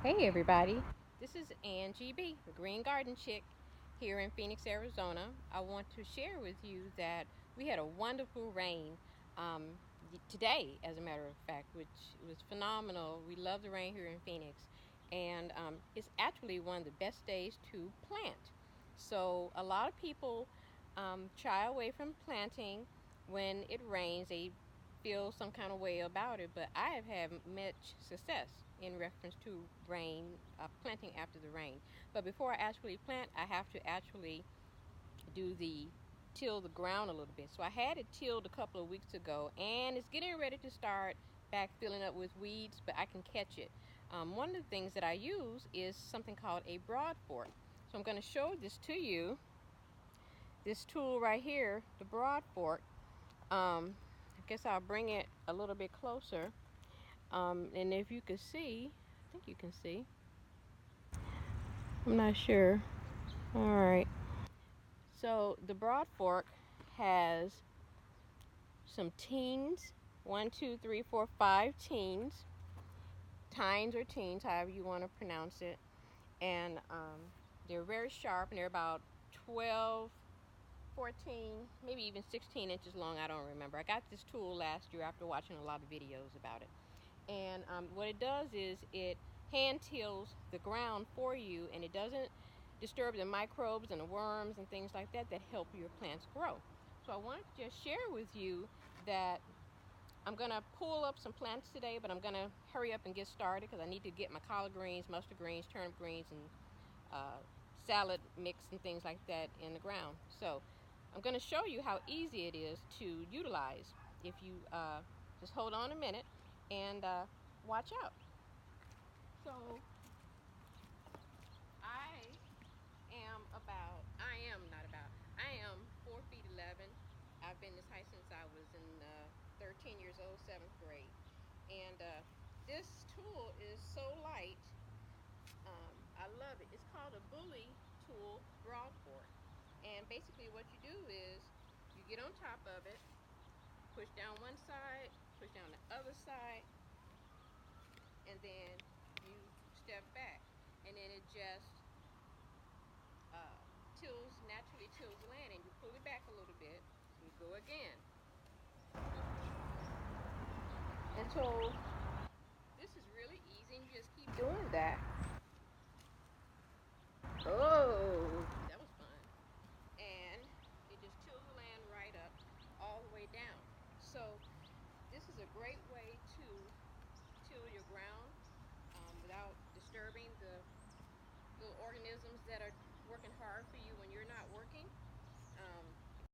Hey everybody, this is Angie B, the Green Garden Chick here in Phoenix, Arizona. I want to share with you that we had a wonderful rain today, as a matter of fact, which was phenomenal. We love the rain here in Phoenix, and it's actually one of the best days to plant. So a lot of people shy away from planting when it rains. They feel some kind of way about it, but I have had much success in reference to rain, planting after the rain. But before I actually plant, I have to actually do the till the ground a little bit. So I had it tilled a couple of weeks ago, and it's getting ready to start back filling up with weeds, but I can catch it. One of the things that I use is something called a Broadfork. So I'm going to show this to you. This tool right here, the Broadfork. I guess I'll bring it a little bit closer. And if you can see, I think you can see. I'm not sure. All right. So the Broadfork has some teens. 1, 2, 3, 4, 5 teens. Tines or teens, however you want to pronounce it. And they're very sharp, and they're about 12, 14, maybe even 16 inches long. I don't remember. I got this tool last year after watching a lot of videos about it. And what it does is it hand tills the ground for you, and it doesn't disturb the microbes and the worms and things like that that help your plants grow. So I wanted to just share with you that I'm going to pull up some plants today, but I'm going to hurry up and get started because I need to get my collard greens, mustard greens, turnip greens, and salad mix and things like that in the ground. So I'm going to show you how easy it is to utilize if you just hold on a minute and watch out. So I am 4 feet 11. I've been this height since I was in 13 years old, 7th grade. And this tool is so light. I love it. It's called a bully tool, Broadfork. And basically what you do is you get on top of it, push down one side, push down the other side, and then you step back. And then it just naturally tills the land, and you pull it back a little bit, you go again. And so this is really easy, and you just keep doing that. Oh, that was fun. And it just tills the land right up all the way down. So this is a great way to till your ground without disturbing the little organisms that are working hard for you when you're